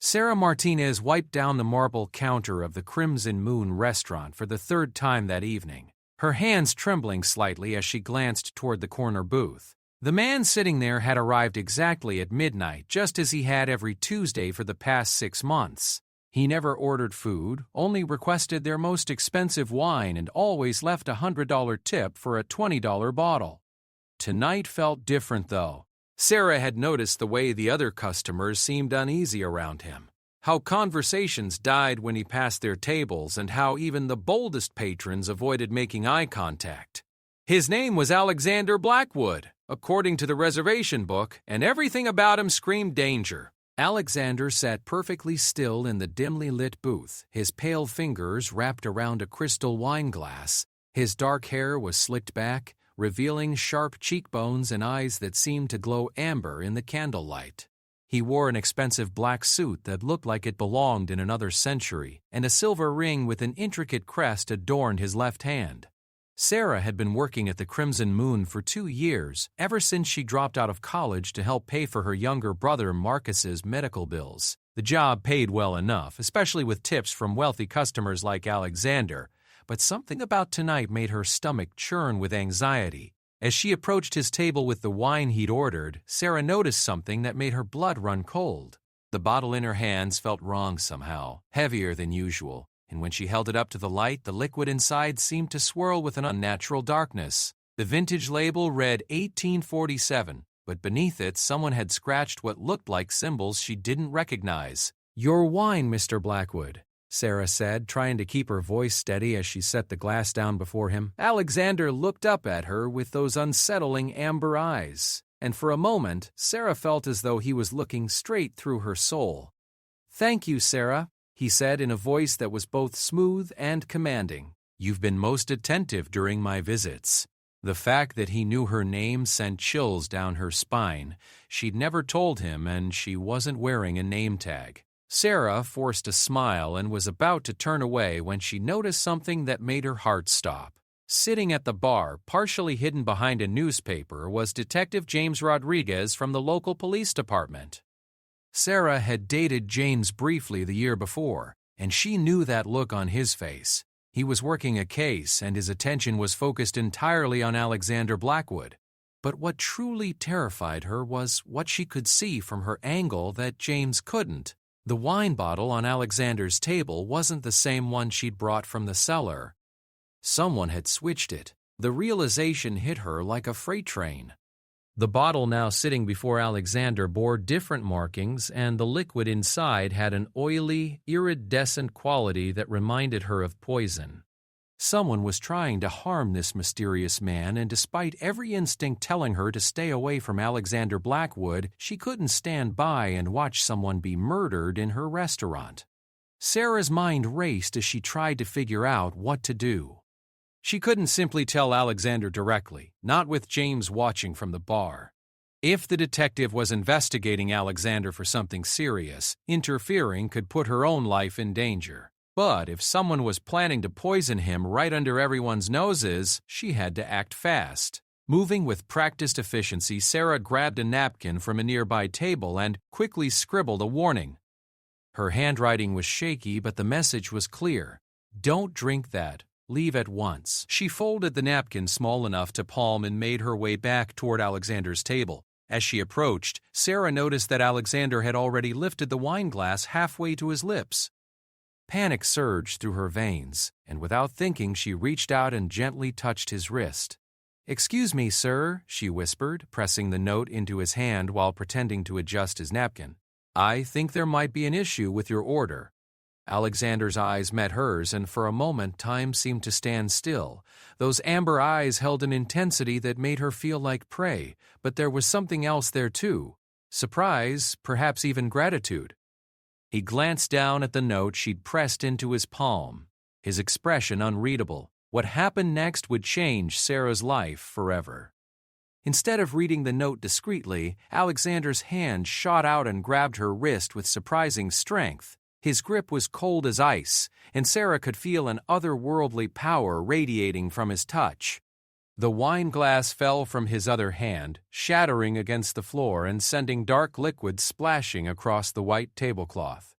Sarah Martinez wiped down the marble counter of the Crimson Moon restaurant for the third time that evening, her hands trembling slightly as she glanced toward the corner booth. The man sitting there had arrived exactly at midnight, just as he had every Tuesday for the past 6 months. He never ordered food, only requested their most expensive wine, and always left a $100 tip for a $20 bottle. Tonight felt different, though. Sarah had noticed the way the other customers seemed uneasy around him, how conversations died when he passed their tables, and how even the boldest patrons avoided making eye contact. His name was Alexander Blackwood, according to the reservation book, and everything about him screamed danger. Alexander sat perfectly still in the dimly lit booth, his pale fingers wrapped around a crystal wine glass. His dark hair was slicked back, revealing sharp cheekbones and eyes that seemed to glow amber in the candlelight. He wore an expensive black suit that looked like it belonged in another century, and a silver ring with an intricate crest adorned his left hand. Sarah had been working at the Crimson Moon for 2 years, ever since she dropped out of college to help pay for her younger brother Marcus's medical bills. The job paid well enough, especially with tips from wealthy customers like Alexander, but something about tonight made her stomach churn with anxiety. As she approached his table with the wine he'd ordered, Sarah noticed something that made her blood run cold. The bottle in her hands felt wrong somehow, heavier than usual, and when she held it up to the light, the liquid inside seemed to swirl with an unnatural darkness. The vintage label read 1847, but beneath it someone had scratched what looked like symbols she didn't recognize. "Your wine, Mr. Blackwood," Sarah said, trying to keep her voice steady as she set the glass down before him. Alexander looked up at her with those unsettling amber eyes, and for a moment, Sarah felt as though he was looking straight through her soul. "Thank you, Sarah," he said in a voice that was both smooth and commanding. "You've been most attentive during my visits." The fact that he knew her name sent chills down her spine. She'd never told him, and she wasn't wearing a name tag. Sarah forced a smile and was about to turn away when she noticed something that made her heart stop. Sitting at the bar, partially hidden behind a newspaper, was Detective James Rodriguez from the local police department. Sarah had dated James briefly the year before, and she knew that look on his face. He was working a case, and his attention was focused entirely on Alexander Blackwood. But what truly terrified her was what she could see from her angle that James couldn't. The wine bottle on Alexander's table wasn't the same one she'd brought from the cellar. Someone had switched it. The realization hit her like a freight train. The bottle now sitting before Alexander bore different markings, and the liquid inside had an oily, iridescent quality that reminded her of poison. Someone was trying to harm this mysterious man, and despite every instinct telling her to stay away from Alexander Blackwood, she couldn't stand by and watch someone be murdered in her restaurant. Sarah's mind raced as she tried to figure out what to do. She couldn't simply tell Alexander directly, not with James watching from the bar. If the detective was investigating Alexander for something serious, interfering could put her own life in danger. But if someone was planning to poison him right under everyone's noses, she had to act fast. Moving with practiced efficiency, Sarah grabbed a napkin from a nearby table and quickly scribbled a warning. Her handwriting was shaky, but the message was clear. "Don't drink that. Leave at once." She folded the napkin small enough to palm and made her way back toward Alexander's table. As she approached, Sarah noticed that Alexander had already lifted the wine glass halfway to his lips. Panic surged through her veins, and without thinking she reached out and gently touched his wrist. "Excuse me, sir," she whispered, pressing the note into his hand while pretending to adjust his napkin. "I think there might be an issue with your order." Alexander's eyes met hers, and for a moment time seemed to stand still. Those amber eyes held an intensity that made her feel like prey, but there was something else there too. Surprise, perhaps even gratitude. He glanced down at the note she'd pressed into his palm, his expression unreadable. What happened next would change Sarah's life forever. Instead of reading the note discreetly, Alexander's hand shot out and grabbed her wrist with surprising strength. His grip was cold as ice, and Sarah could feel an otherworldly power radiating from his touch. The wine glass fell from his other hand, shattering against the floor and sending dark liquid splashing across the white tablecloth.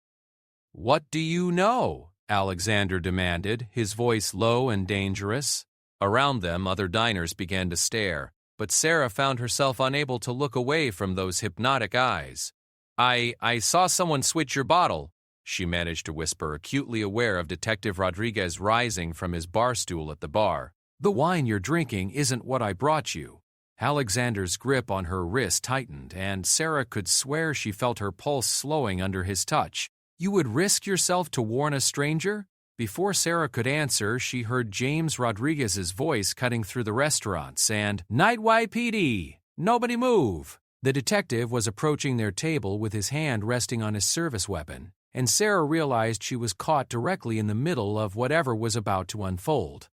"What do you know?" Alexander demanded, his voice low and dangerous. Around them, other diners began to stare, but Sarah found herself unable to look away from those hypnotic eyes. I saw someone switch your bottle," she managed to whisper, acutely aware of Detective Rodriguez rising from his bar stool at the bar. "The wine you're drinking isn't what I brought you." Alexander's grip on her wrist tightened, and Sarah could swear she felt her pulse slowing under his touch. "You would risk yourself to warn a stranger?" Before Sarah could answer, she heard James Rodriguez's voice cutting through the restaurants, and "Night YPD! Nobody move!" The detective was approaching their table with his hand resting on his service weapon, and Sarah realized she was caught directly in the middle of whatever was about to unfold.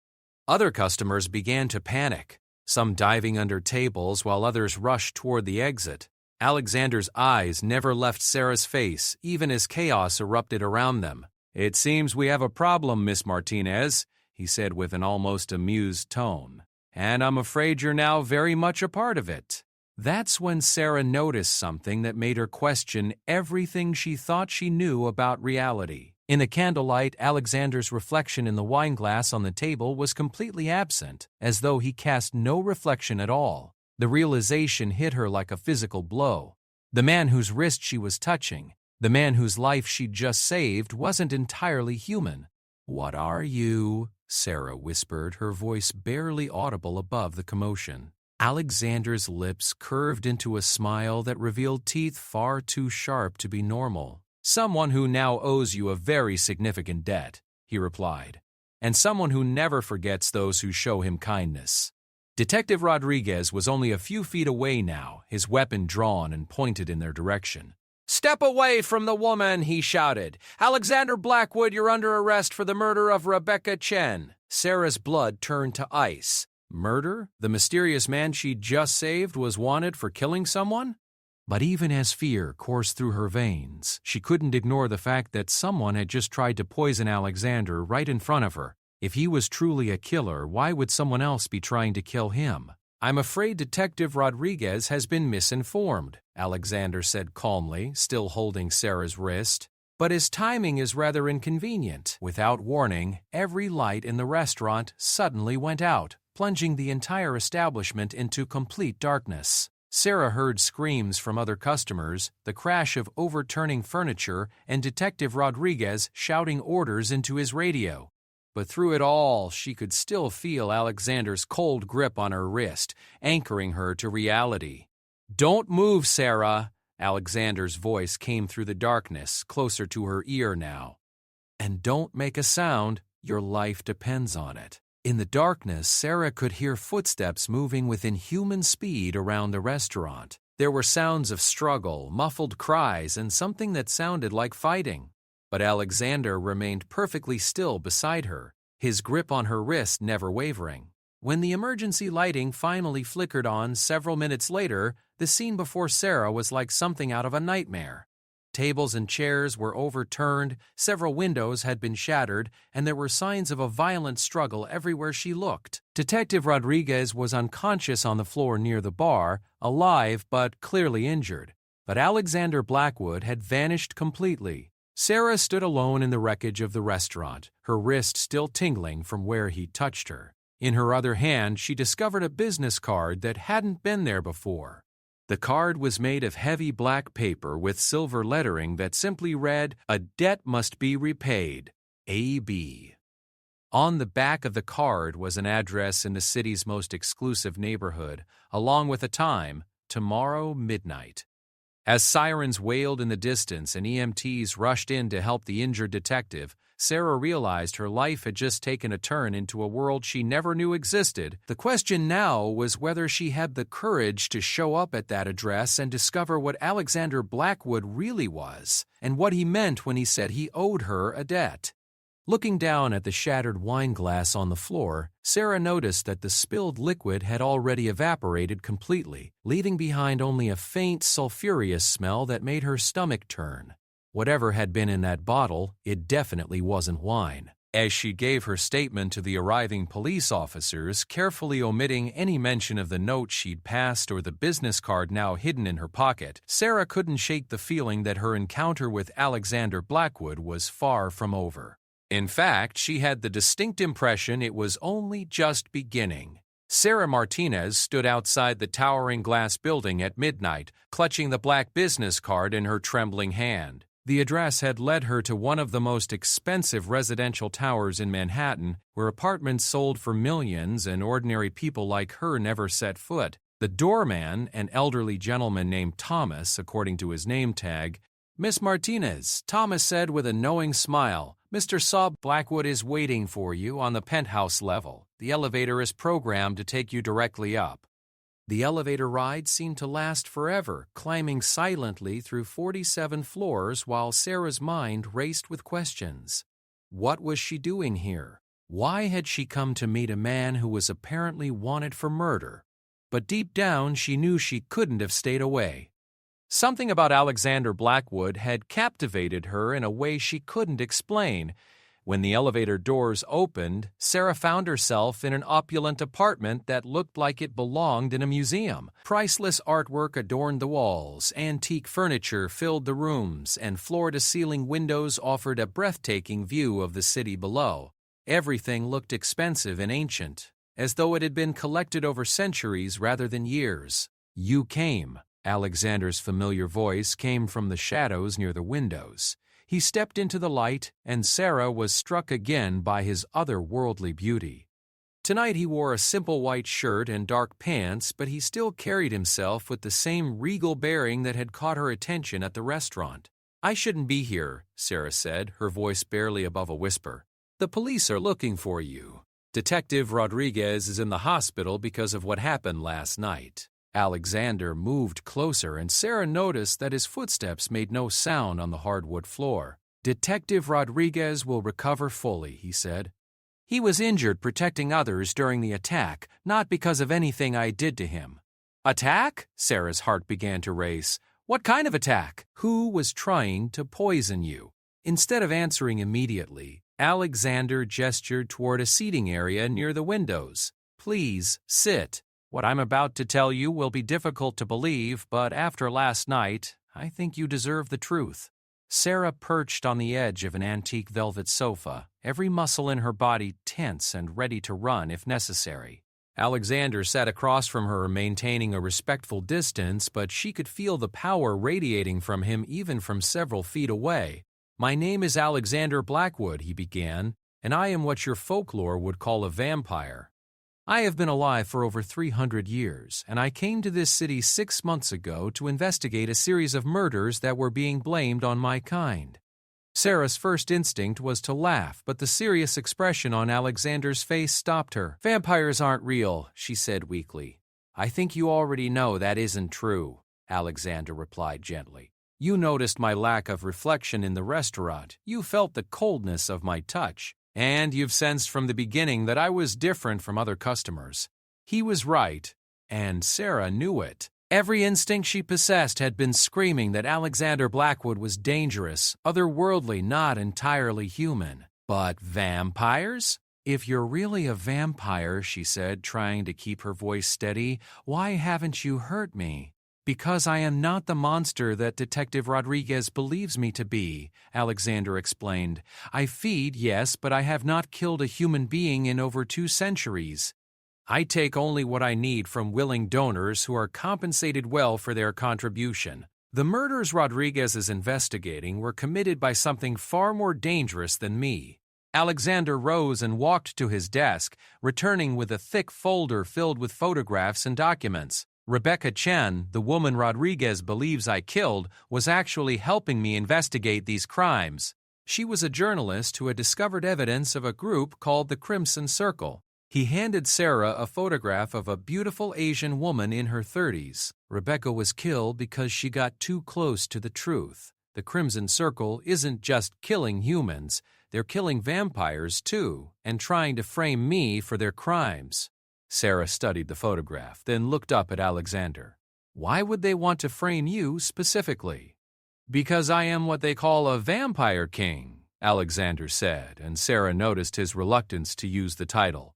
Other customers began to panic, some diving under tables while others rushed toward the exit. Alexander's eyes never left Sarah's face, even as chaos erupted around them. "It seems we have a problem, Miss Martinez," he said with an almost amused tone, "and I'm afraid you're now very much a part of it." That's when Sarah noticed something that made her question everything she thought she knew about reality. In the candlelight, Alexander's reflection in the wineglass on the table was completely absent, as though he cast no reflection at all. The realization hit her like a physical blow. The man whose wrist she was touching, the man whose life she'd just saved, wasn't entirely human. "What are you?" Sarah whispered, her voice barely audible above the commotion. Alexander's lips curved into a smile that revealed teeth far too sharp to be normal. "Someone who now owes you a very significant debt," he replied, "and someone who never forgets those who show him kindness." Detective Rodriguez was only a few feet away now, his weapon drawn and pointed in their direction. "Step away from the woman," he shouted. "Alexander Blackwood, you're under arrest for the murder of Rebecca Chen." Sarah's blood turned to ice. Murder? The mysterious man she'd just saved was wanted for killing someone? But even as fear coursed through her veins, she couldn't ignore the fact that someone had just tried to poison Alexander right in front of her. If he was truly a killer, why would someone else be trying to kill him? "I'm afraid Detective Rodriguez has been misinformed," Alexander said calmly, still holding Sarah's wrist. "But his timing is rather inconvenient." Without warning, every light in the restaurant suddenly went out, plunging the entire establishment into complete darkness. Sarah heard screams from other customers, the crash of overturning furniture, and Detective Rodriguez shouting orders into his radio. But through it all, she could still feel Alexander's cold grip on her wrist, anchoring her to reality. "Don't move, Sarah!" Alexander's voice came through the darkness, closer to her ear now. "And don't make a sound, your life depends on it." In the darkness, Sarah could hear footsteps moving within human speed around the restaurant. There were sounds of struggle, muffled cries, and something that sounded like fighting. But Alexander remained perfectly still beside her, his grip on her wrist never wavering. When the emergency lighting finally flickered on several minutes later, the scene before Sarah was like something out of a nightmare. Tables and chairs were overturned, several windows had been shattered, and there were signs of a violent struggle everywhere she looked. Detective Rodriguez was unconscious on the floor near the bar, alive but clearly injured. But Alexander Blackwood had vanished completely. Sarah stood alone in the wreckage of the restaurant, her wrist still tingling from where he touched her. In her other hand, she discovered a business card that hadn't been there before. The card was made of heavy black paper with silver lettering that simply read, "A debt must be repaid. A.B." On the back of the card was an address in the city's most exclusive neighborhood, along with a time, tomorrow midnight. As sirens wailed in the distance and EMTs rushed in to help the injured detective, Sarah realized her life had just taken a turn into a world she never knew existed. The question now was whether she had the courage to show up at that address and discover what Alexander Blackwood really was, and what he meant when he said he owed her a debt. Looking down at the shattered wine glass on the floor, Sarah noticed that the spilled liquid had already evaporated completely, leaving behind only a faint sulfurous smell that made her stomach turn. Whatever had been in that bottle, it definitely wasn't wine. As she gave her statement to the arriving police officers, carefully omitting any mention of the note she'd passed or the business card now hidden in her pocket, Sarah couldn't shake the feeling that her encounter with Alexander Blackwood was far from over. In fact, she had the distinct impression it was only just beginning. Sarah Martinez stood outside the towering glass building at midnight, clutching the black business card in her trembling hand. The address had led her to one of the most expensive residential towers in Manhattan, where apartments sold for millions and ordinary people like her never set foot. The doorman, an elderly gentleman named Thomas, according to his name tag. "Miss Martinez," Thomas said with a knowing smile, "Mr. Saab Blackwood is waiting for you on the penthouse level. The elevator is programmed to take you directly up." The elevator ride seemed to last forever, climbing silently through 47 floors while Sarah's mind raced with questions. What was she doing here? Why had she come to meet a man who was apparently wanted for murder? But deep down, she knew she couldn't have stayed away. Something about Alexander Blackwood had captivated her in a way she couldn't explain. When the elevator doors opened, Sarah found herself in an opulent apartment that looked like it belonged in a museum. Priceless artwork adorned the walls, antique furniture filled the rooms, and floor-to-ceiling windows offered a breathtaking view of the city below. Everything looked expensive and ancient, as though it had been collected over centuries rather than years. "You came." Alexander's familiar voice came from the shadows near the windows. He stepped into the light, and Sarah was struck again by his otherworldly beauty. Tonight he wore a simple white shirt and dark pants, but he still carried himself with the same regal bearing that had caught her attention at the restaurant. "I shouldn't be here," Sarah said, her voice barely above a whisper. "The police are looking for you. Detective Rodriguez is in the hospital because of what happened last night." Alexander moved closer, and Sarah noticed that his footsteps made no sound on the hardwood floor. "Detective Rodriguez will recover fully," he said. "He was injured protecting others during the attack, not because of anything I did to him." "Attack?" Sarah's heart began to race. "What kind of attack? Who was trying to poison you?" Instead of answering immediately, Alexander gestured toward a seating area near the windows. "Please, sit. What I'm about to tell you will be difficult to believe, but after last night, I think you deserve the truth." Sarah perched on the edge of an antique velvet sofa, every muscle in her body tense and ready to run if necessary. Alexander sat across from her, maintaining a respectful distance, but she could feel the power radiating from him even from several feet away. "My name is Alexander Blackwood," he began, "and I am what your folklore would call a vampire. I have been alive for over 300 years, and I came to this city 6 months ago to investigate a series of murders that were being blamed on my kind." Sarah's first instinct was to laugh, but the serious expression on Alexander's face stopped her. "Vampires aren't real," she said weakly. "I think you already know that isn't true," Alexander replied gently. "You noticed my lack of reflection in the restaurant. You felt the coldness of my touch. And you've sensed from the beginning that I was different from other customers." He was right, and Sarah knew it. Every instinct she possessed had been screaming that Alexander Blackwood was dangerous, otherworldly, not entirely human. But vampires? "If you're really a vampire," she said, trying to keep her voice steady, "why haven't you hurt me?" "Because I am not the monster that Detective Rodriguez believes me to be," Alexander explained. "I feed, yes, but I have not killed a human being in over 2 centuries. I take only what I need from willing donors who are compensated well for their contribution. The murders Rodriguez is investigating were committed by something far more dangerous than me." Alexander rose and walked to his desk, returning with a thick folder filled with photographs and documents. "Rebecca Chen, the woman Rodriguez believes I killed, was actually helping me investigate these crimes. She was a journalist who had discovered evidence of a group called the Crimson Circle." He handed Sarah a photograph of a beautiful Asian woman in her 30s. "Rebecca was killed because she got too close to the truth. The Crimson Circle isn't just killing humans, they're killing vampires too, and trying to frame me for their crimes." Sarah studied the photograph, then looked up at Alexander. "Why would they want to frame you specifically?" "Because I am what they call a vampire king. Alexander said, and Sarah noticed his reluctance to use the title.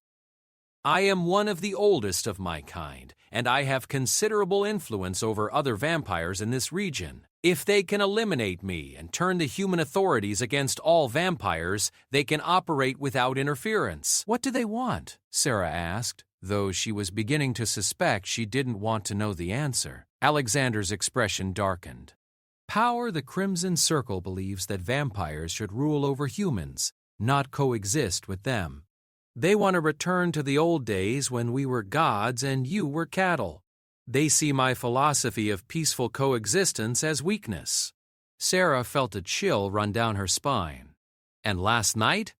I am one of the oldest of my kind, and I have considerable influence over other vampires in this region. If they can eliminate me and turn the human authorities against all vampires, they can operate without interference. What do they want? Sarah asked, though she was beginning to suspect she didn't want to know the answer. Alexander's expression darkened. Power. The Crimson Circle believes that vampires should rule over humans, not coexist with them. They want to return to the old days when we were gods and you were cattle. They see my philosophy of peaceful coexistence as weakness. Sarah felt a chill run down her spine. And last night?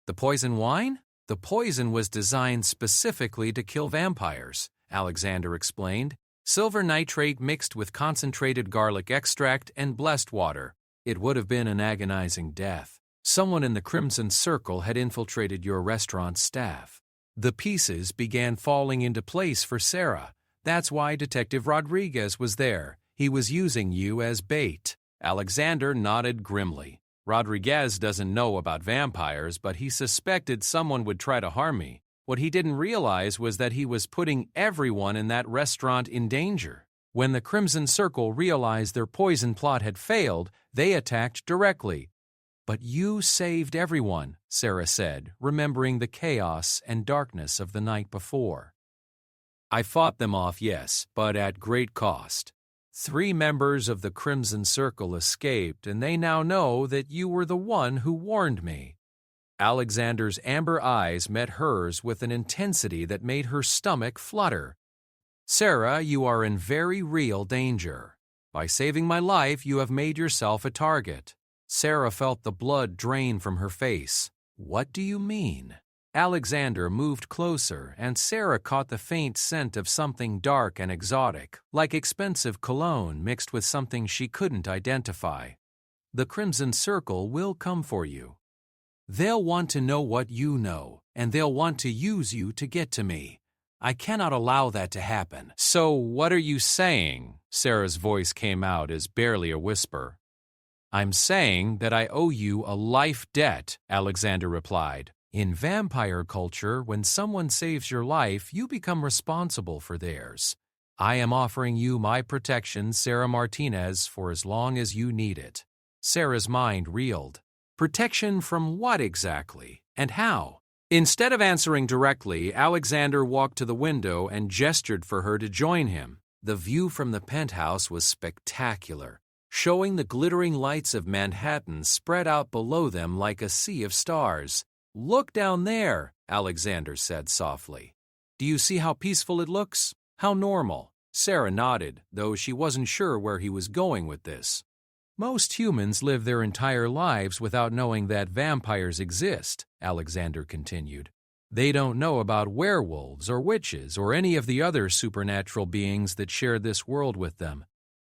The poison wine? The poison was designed specifically to kill vampires, Alexander explained. Silver nitrate mixed with concentrated garlic extract and blessed water. It would have been an agonizing death. Someone in the Crimson Circle had infiltrated your restaurant staff. The pieces began falling into place for Sarah. That's why Detective Rodriguez was there. He was using you as bait. Alexander nodded grimly. Rodriguez doesn't know about vampires, but he suspected someone would try to harm me. What he didn't realize was that he was putting everyone in that restaurant in danger. When the Crimson Circle realized their poison plot had failed, they attacked directly. But you saved everyone, Sarah said, remembering the chaos and darkness of the night before. I fought them off, yes, but at great cost. 3 members of the Crimson Circle escaped, and they now know that you were the one who warned me. Alexander's amber eyes met hers with an intensity that made her stomach flutter. Sarah, you are in very real danger. By saving my life, you have made yourself a target. Sarah felt the blood drain from her face. What do you mean? Alexander moved closer, and Sarah caught the faint scent of something dark and exotic, like expensive cologne mixed with something she couldn't identify. The Crimson Circle will come for you. They'll want to know what you know, and they'll want to use you to get to me. I cannot allow that to happen. So what are you saying? Sarah's voice came out as barely a whisper. I'm saying that I owe you a life debt, Alexander replied. In vampire culture, when someone saves your life, you become responsible for theirs. I am offering you my protection, Sarah Martinez, for as long as you need it. Sarah's mind reeled. Protection from what exactly, and how? Instead of answering directly, Alexander walked to the window and gestured for her to join him. The view from the penthouse was spectacular, showing the glittering lights of Manhattan spread out below them like a sea of stars. Look down there, Alexander said softly. Do you see how peaceful it looks? How normal? Sarah nodded, though she wasn't sure where he was going with this. Most humans live their entire lives without knowing that vampires exist, Alexander continued. They don't know about werewolves or witches or any of the other supernatural beings that share this world with them.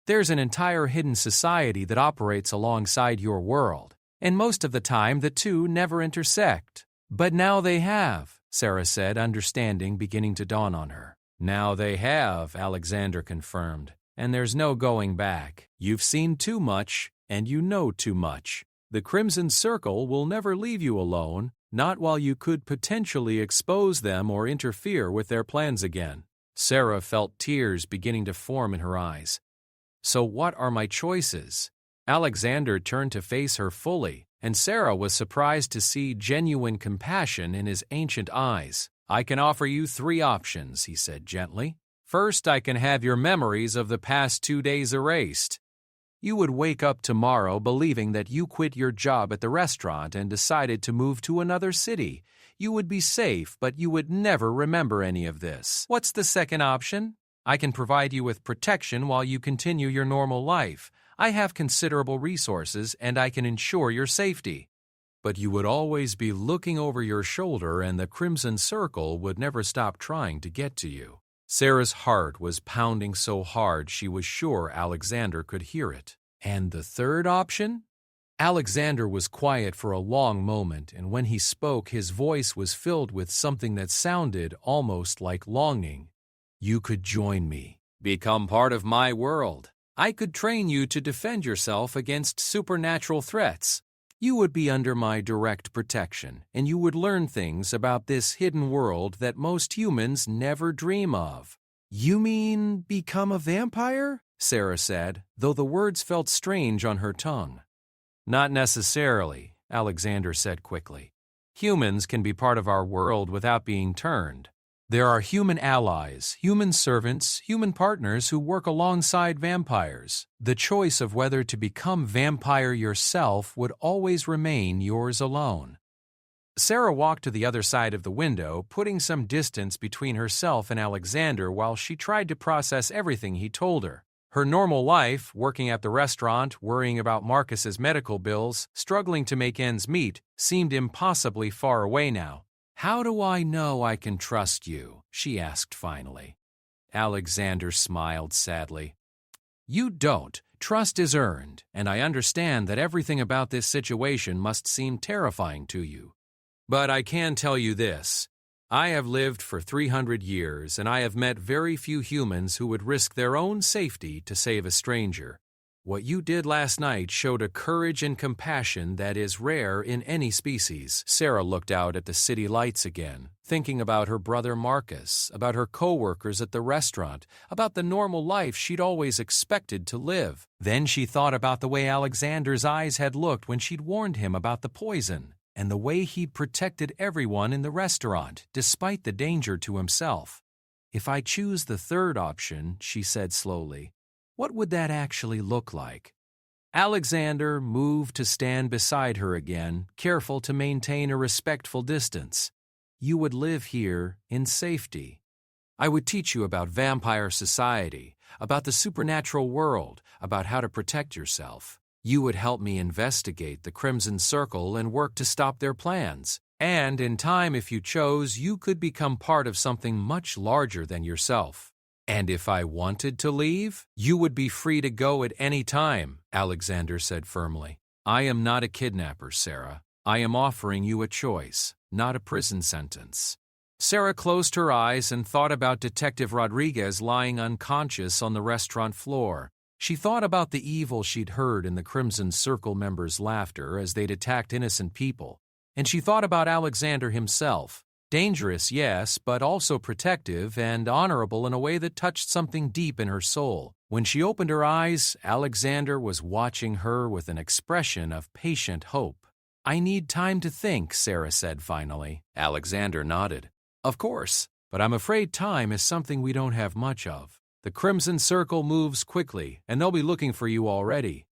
There's an entire hidden society that operates alongside your world, and most of the time the two never intersect. But now they have, Sarah said, understanding beginning to dawn on her. Now they have, Alexander confirmed. And there's no going back. You've seen too much, and you know too much. The Crimson Circle will never leave you alone, not while you could potentially expose them or interfere with their plans again. Sarah felt tears beginning to form in her eyes. So what are my choices? Alexander turned to face her fully, and Sarah was surprised to see genuine compassion in his ancient eyes. I can offer you 3 options, he said gently. First, I can have your memories of the past 2 days erased. You would wake up tomorrow believing that you quit your job at the restaurant and decided to move to another city. You would be safe, but you would never remember any of this. What's the second option? I can provide you with protection while you continue your normal life. I have considerable resources, and I can ensure your safety. But you would always be looking over your shoulder, and the Crimson Circle would never stop trying to get to you. Sarah's heart was pounding so hard she was sure Alexander could hear it. And the third option? Alexander was quiet for a long moment, and when he spoke, his voice was filled with something that sounded almost like longing. You could join me, become part of my world. I could train you to defend yourself against supernatural threats. You would be under my direct protection, and you would learn things about this hidden world that most humans never dream of." "You mean become a vampire?" Sarah said, though the words felt strange on her tongue. "Not necessarily," Alexander said quickly. "Humans can be part of our world without being turned. There are human allies, human servants, human partners who work alongside vampires. The choice of whether to become vampire yourself would always remain yours alone." Sarah walked to the other side of the window, putting some distance between herself and Alexander while she tried to process everything he told her. Her normal life, working at the restaurant, worrying about Marcus's medical bills, struggling to make ends meet, seemed impossibly far away now. "How do I know I can trust you?" she asked finally. Alexander smiled sadly. "You don't. Trust is earned, and I understand that everything about this situation must seem terrifying to you. But I can tell you this. I have lived for 300 years, and I have met very few humans who would risk their own safety to save a stranger. What you did last night showed a courage and compassion that is rare in any species." Sarah looked out at the city lights again, thinking about her brother Marcus, about her co-workers at the restaurant, about the normal life she'd always expected to live. Then she thought about the way Alexander's eyes had looked when she'd warned him about the poison, and the way he'd protected everyone in the restaurant, despite the danger to himself. "If I choose the third option," she said slowly, "what would that actually look like?" Alexander moved to stand beside her again, careful to maintain a respectful distance. "You would live here in safety. I would teach you about vampire society, about the supernatural world, about how to protect yourself. You would help me investigate the Crimson Circle and work to stop their plans. And in time, if you chose, you could become part of something much larger than yourself. And if I wanted to leave, you would be free to go at any time," Alexander said firmly. "I am not a kidnapper, Sarah. I am offering you a choice, not a prison sentence." Sarah closed her eyes and thought about Detective Rodriguez lying unconscious on the restaurant floor. She thought about the evil she'd heard in the Crimson Circle members' laughter as they'd attacked innocent people. And she thought about Alexander himself. Dangerous, yes, but also protective and honorable in a way that touched something deep in her soul. When she opened her eyes, Alexander was watching her with an expression of patient hope. "I need time to think," Sarah said finally. Alexander nodded. "Of course, but I'm afraid time is something we don't have much of. The Crimson Circle moves quickly, and they'll be looking for you already."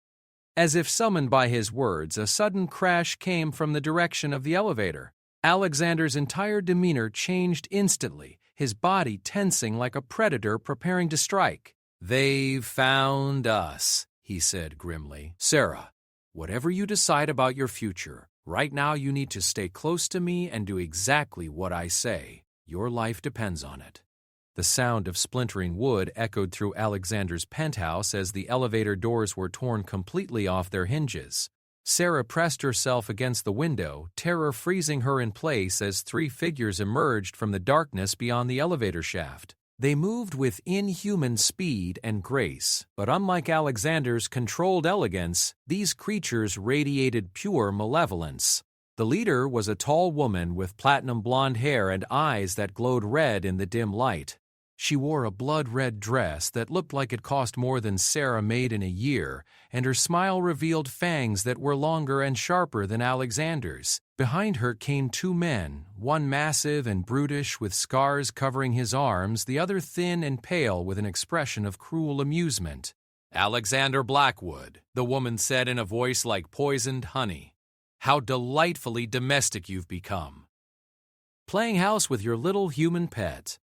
As if summoned by his words, a sudden crash came from the direction of the elevator. Alexander's entire demeanor changed instantly, his body tensing like a predator preparing to strike. "They've found us," he said grimly. "Sarah, whatever you decide about your future, right now you need to stay close to me and do exactly what I say. Your life depends on it." The sound of splintering wood echoed through Alexander's penthouse as the elevator doors were torn completely off their hinges. Sarah pressed herself against the window, terror freezing her in place as three figures emerged from the darkness beyond the elevator shaft. They moved with inhuman speed and grace, but unlike Alexander's controlled elegance, these creatures radiated pure malevolence. The leader was a tall woman with platinum blonde hair and eyes that glowed red in the dim light. She wore a blood-red dress that looked like it cost more than Sarah made in a year, and her smile revealed fangs that were longer and sharper than Alexander's. Behind her came two men, one massive and brutish with scars covering his arms, the other thin and pale with an expression of cruel amusement. "Alexander Blackwood," the woman said in a voice like poisoned honey. "How delightfully domestic you've become. Playing house with your little human pet."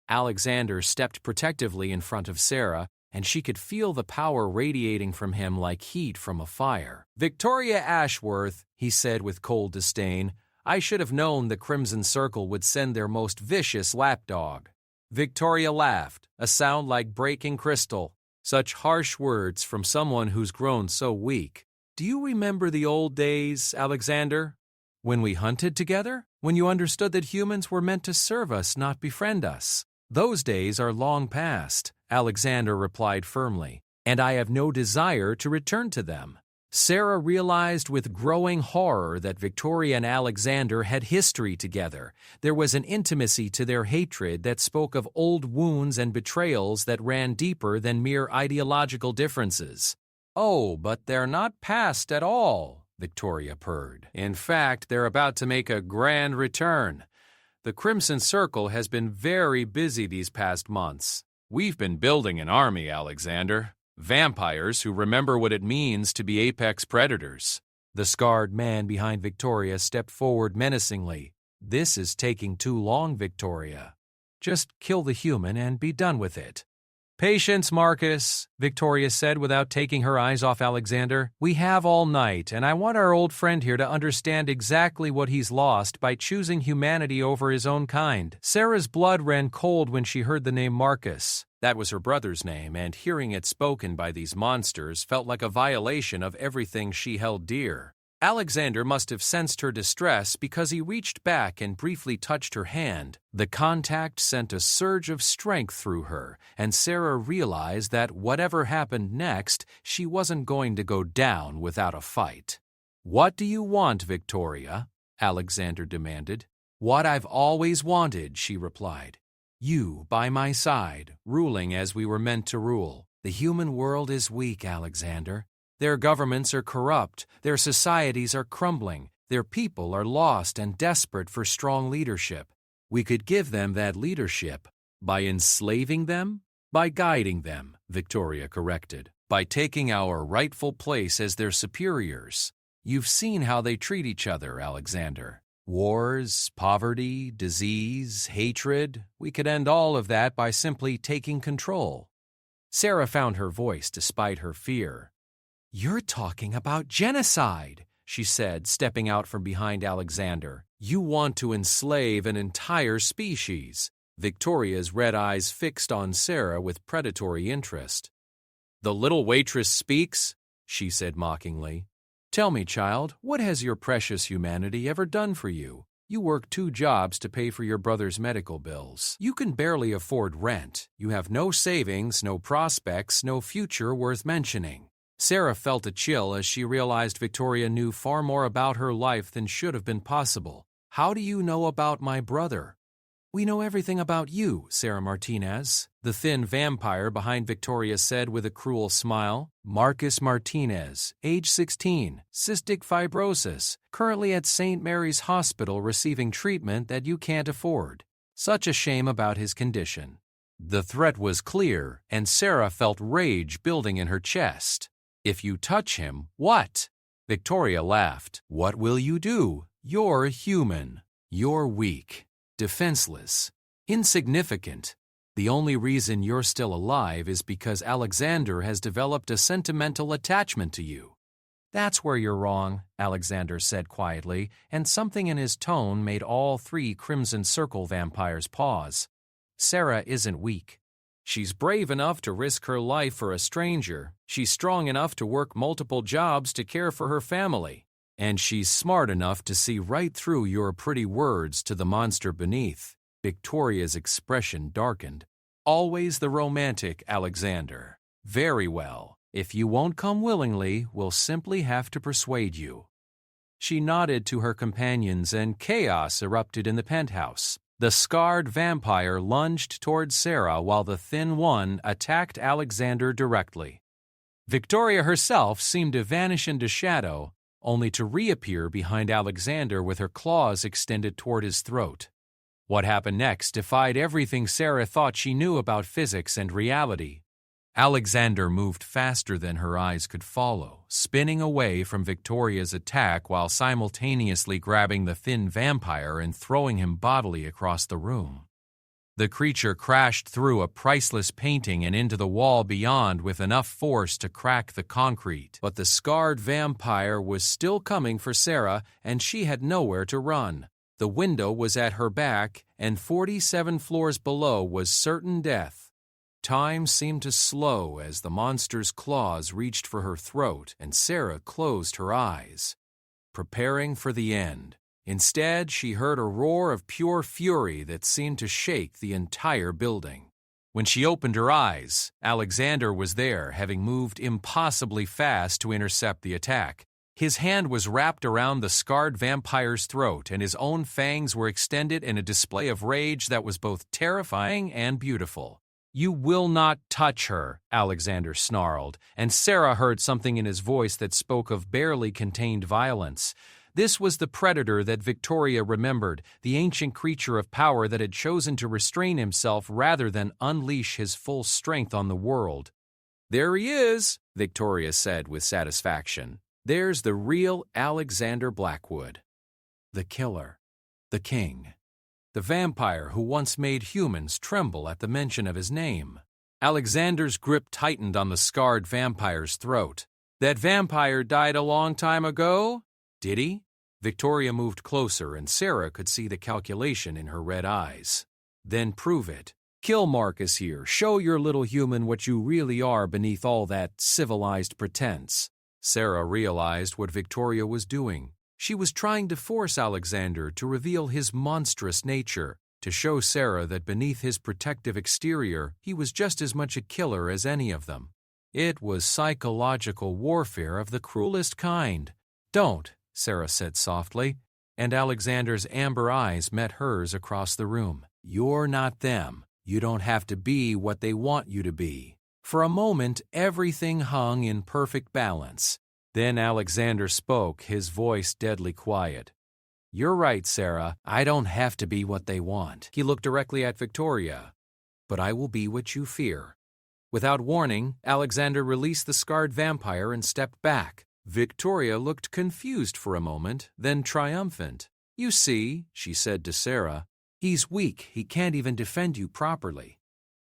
Alexander stepped protectively in front of Sarah, and she could feel the power radiating from him like heat from a fire. "Victoria Ashworth," he said with cold disdain, "I should have known the Crimson Circle would send their most vicious lapdog." Victoria laughed, a sound like breaking crystal. Such harsh words from someone who's grown so weak. "Do you remember the old days, Alexander? When we hunted together? When you understood that humans were meant to serve us, not befriend us? Those days are long past," Alexander replied firmly, "and I have no desire to return to them." Sarah realized with growing horror that Victoria and Alexander had history together. There was an intimacy to their hatred that spoke of old wounds and betrayals that ran deeper than mere ideological differences. "Oh, but they're not past at all," Victoria purred. "In fact, they're about to make a grand return. The Crimson Circle has been very busy these past months. We've been building an army, Alexander. Vampires who remember what it means to be apex predators." The scarred man behind Victoria stepped forward menacingly. "This is taking too long, Victoria. Just kill the human and be done with it." "Patience, Marcus," Victoria said without taking her eyes off Alexander. "We have all night, and I want our old friend here to understand exactly what he's lost by choosing humanity over his own kind." Sarah's blood ran cold when she heard the name Marcus. That was her brother's name, and hearing it spoken by these monsters felt like a violation of everything she held dear. Alexander must have sensed her distress because he reached back and briefly touched her hand. The contact sent a surge of strength through her, and Sarah realized that whatever happened next, she wasn't going to go down without a fight. "What do you want, Victoria?" Alexander demanded. "What I've always wanted," she replied. "You by my side, ruling as we were meant to rule. The human world is weak, Alexander. Their governments are corrupt, their societies are crumbling, their people are lost and desperate for strong leadership. We could give them that leadership by enslaving them, by guiding them," Victoria corrected, "by taking our rightful place as their superiors. You've seen how they treat each other, Alexander. Wars, poverty, disease, hatred. We could end all of that by simply taking control." Sarah found her voice despite her fear. "You're talking about genocide," she said, stepping out from behind Alexander. "You want to enslave an entire species." Victoria's red eyes fixed on Sarah with predatory interest. "The little waitress speaks," she said mockingly. "Tell me, child, what has your precious humanity ever done for you? You work 2 jobs to pay for your brother's medical bills. You can barely afford rent. You have no savings, no prospects, no future worth mentioning." Sarah felt a chill as she realized Victoria knew far more about her life than should have been possible. "How do you know about my brother?" "We know everything about you, Sarah Martinez," the thin vampire behind Victoria said with a cruel smile. "Marcus Martinez, age 16, cystic fibrosis, currently at St. Mary's Hospital receiving treatment that you can't afford. Such a shame about his condition." The threat was clear, and Sarah felt rage building in her chest. "If you touch him, what?" Victoria laughed. "What will you do? You're human. You're weak, defenseless, insignificant. The only reason you're still alive is because Alexander has developed a sentimental attachment to you." "That's where you're wrong," Alexander said quietly, and something in his tone made all 3 Crimson Circle vampires pause. "Sarah isn't weak. She's brave enough to risk her life for a stranger. She's strong enough to work multiple jobs to care for her family. And she's smart enough to see right through your pretty words to the monster beneath." Victoria's expression darkened. "Always the romantic, Alexander. Very well. If you won't come willingly, we'll simply have to persuade you." She nodded to her companions and chaos erupted in the penthouse. The scarred vampire lunged toward Sarah while the thin one attacked Alexander directly. Victoria herself seemed to vanish into shadow, only to reappear behind Alexander with her claws extended toward his throat. What happened next defied everything Sarah thought she knew about physics and reality. Alexander moved faster than her eyes could follow, spinning away from Victoria's attack while simultaneously grabbing the thin vampire and throwing him bodily across the room. The creature crashed through a priceless painting and into the wall beyond with enough force to crack the concrete. But the scarred vampire was still coming for Sarah, and she had nowhere to run. The window was at her back, and 47 floors below was certain death. Time seemed to slow as the monster's claws reached for her throat, and Sarah closed her eyes, preparing for the end. Instead, she heard a roar of pure fury that seemed to shake the entire building. When she opened her eyes, Alexander was there, having moved impossibly fast to intercept the attack. His hand was wrapped around the scarred vampire's throat, and his own fangs were extended in a display of rage that was both terrifying and beautiful. "You will not touch her," Alexander snarled, and Sarah heard something in his voice that spoke of barely contained violence. This was the predator that Victoria remembered, the ancient creature of power that had chosen to restrain himself rather than unleash his full strength on the world. "There he is," Victoria said with satisfaction. "There's the real Alexander Blackwood. The killer. The king. The vampire who once made humans tremble at the mention of his name." Alexander's grip tightened on the scarred vampire's throat. "That vampire died a long time ago? Did he?" Victoria moved closer, and Sarah could see the calculation in her red eyes. "Then prove it. Kill Marcus here. Show your little human what you really are beneath all that civilized pretense." Sarah realized what Victoria was doing. She was trying to force Alexander to reveal his monstrous nature, to show Sarah that beneath his protective exterior, he was just as much a killer as any of them. It was psychological warfare of the cruelest kind. "Don't," Sarah said softly, and Alexander's amber eyes met hers across the room. "You're not them. You don't have to be what they want you to be." For a moment, everything hung in perfect balance. Then Alexander spoke, his voice deadly quiet. "You're right, Sarah. I don't have to be what they want." He looked directly at Victoria. "But I will be what you fear." Without warning, Alexander released the scarred vampire and stepped back. Victoria looked confused for a moment, then triumphant. "You see," she said to Sarah, "he's weak. He can't even defend you properly."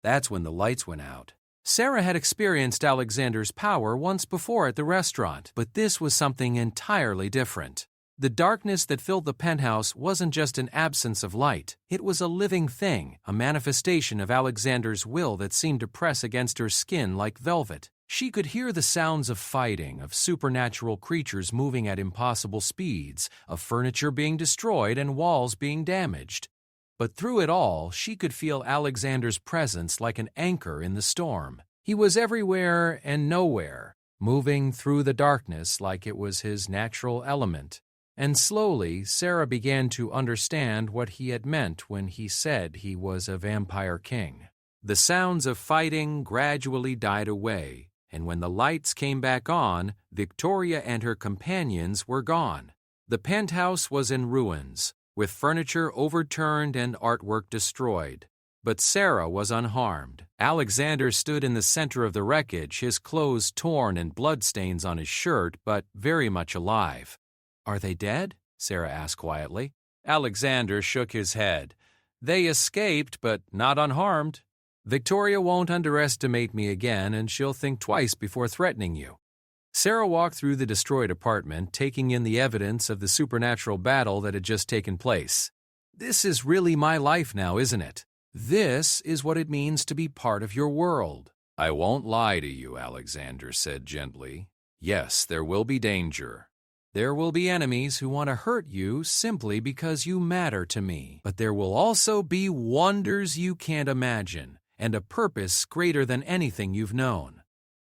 That's when the lights went out. Sarah had experienced Alexander's power once before at the restaurant, but this was something entirely different. The darkness that filled the penthouse wasn't just an absence of light. It was a living thing, a manifestation of Alexander's will that seemed to press against her skin like velvet. She could hear the sounds of fighting, of supernatural creatures moving at impossible speeds, of furniture being destroyed and walls being damaged. But through it all, she could feel Alexander's presence like an anchor in the storm. He was everywhere and nowhere, moving through the darkness like it was his natural element. And slowly, Sarah began to understand what he had meant when he said he was a vampire king. The sounds of fighting gradually died away, and when the lights came back on, Victoria and her companions were gone. The penthouse was in ruins, with furniture overturned and artwork destroyed. But Sarah was unharmed. Alexander stood in the center of the wreckage, his clothes torn and bloodstains on his shirt, but very much alive. "Are they dead?" Sarah asked quietly. Alexander shook his head. "They escaped, but not unharmed. Victoria won't underestimate me again, and she'll think twice before threatening you." Sarah walked through the destroyed apartment, taking in the evidence of the supernatural battle that had just taken place. "This is really my life now, isn't it? This is what it means to be part of your world." "I won't lie to you," Alexander said gently. "Yes, there will be danger. There will be enemies who want to hurt you simply because you matter to me. But there will also be wonders you can't imagine, and a purpose greater than anything you've known."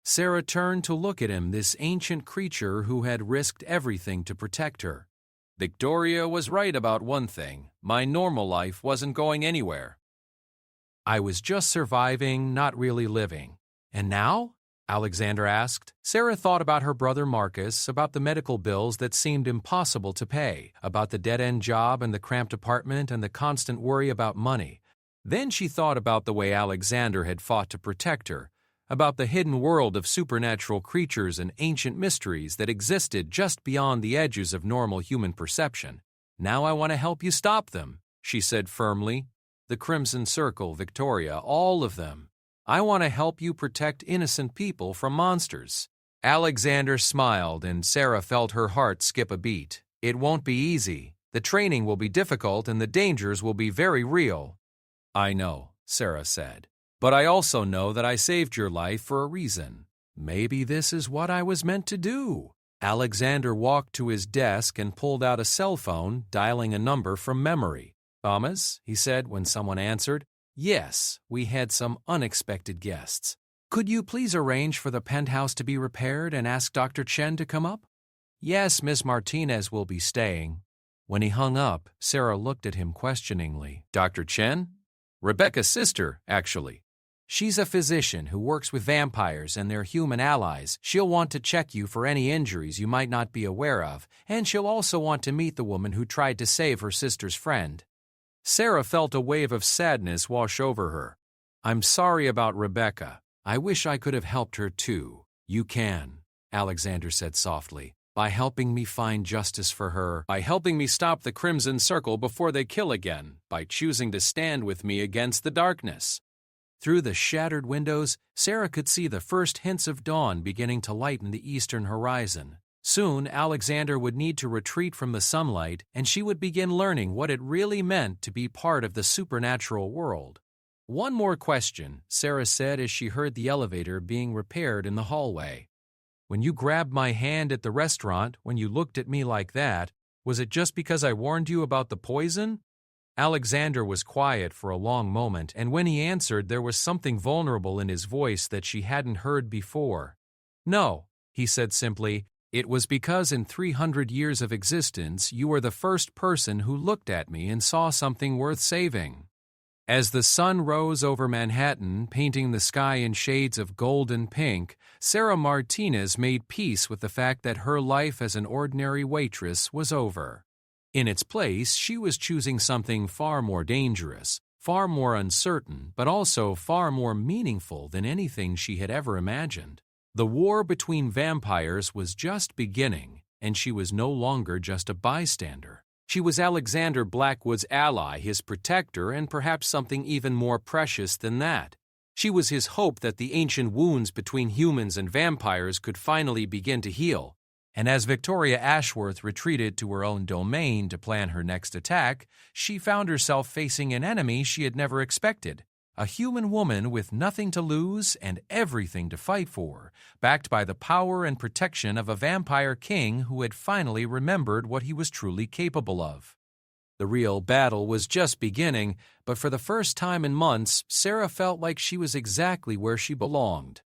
Sarah turned to look at him, this ancient creature who had risked everything to protect her. "Victoria was right about one thing. My normal life wasn't going anywhere. I was just surviving, not really living." "And now?" Alexander asked. Sarah thought about her brother Marcus, about the medical bills that seemed impossible to pay, about the dead-end job and the cramped apartment and the constant worry about money. Then she thought about the way Alexander had fought to protect her, about the hidden world of supernatural creatures and ancient mysteries that existed just beyond the edges of normal human perception. "Now I want to help you stop them," she said firmly. "The Crimson Circle, Victoria, all of them. I want to help you protect innocent people from monsters." Alexander smiled, and Sarah felt her heart skip a beat. "It won't be easy. The training will be difficult, and the dangers will be very real." "I know," Sarah said. "But I also know that I saved your life for a reason. Maybe this is what I was meant to do." Alexander walked to his desk and pulled out a cell phone, dialing a number from memory. "Thomas," he said when someone answered. Yes, we had some unexpected guests. Could you please arrange for the penthouse to be repaired and ask Dr. Chen to come up? Yes, Miss Martinez will be staying. When he hung up, Sarah looked at him questioningly. Dr. Chen? Rebecca's sister, actually. She's a physician who works with vampires and their human allies. She'll want to check you for any injuries you might not be aware of, and she'll also want to meet the woman who tried to save her sister's friend. Sarah felt a wave of sadness wash over her. I'm sorry about Rebecca. I wish I could have helped her too. You can, Alexander said softly, by helping me find justice for her, by helping me stop the Crimson Circle before they kill again, by choosing to stand with me against the darkness. Through the shattered windows, Sarah could see the first hints of dawn beginning to lighten the eastern horizon. Soon, Alexander would need to retreat from the sunlight, and she would begin learning what it really meant to be part of the supernatural world. One more question, Sarah said as she heard the elevator being repaired in the hallway. When you grabbed my hand at the restaurant, when you looked at me like that, was it just because I warned you about the poison? Alexander was quiet for a long moment, and when he answered, there was something vulnerable in his voice that she hadn't heard before. No, he said simply, it was because in 300 years of existence, you were the first person who looked at me and saw something worth saving. As the sun rose over Manhattan, painting the sky in shades of gold and pink, Sarah Martinez made peace with the fact that her life as an ordinary waitress was over. In its place, she was choosing something far more dangerous, far more uncertain, but also far more meaningful than anything she had ever imagined. The war between vampires was just beginning, and she was no longer just a bystander. She was Alexander Blackwood's ally, his protector, and perhaps something even more precious than that. She was his hope that the ancient wounds between humans and vampires could finally begin to heal. And as Victoria Ashworth retreated to her own domain to plan her next attack, she found herself facing an enemy she had never expected. A human woman with nothing to lose and everything to fight for, backed by the power and protection of a vampire king who had finally remembered what he was truly capable of. The real battle was just beginning, but for the first time in months, Sarah felt like she was exactly where she belonged.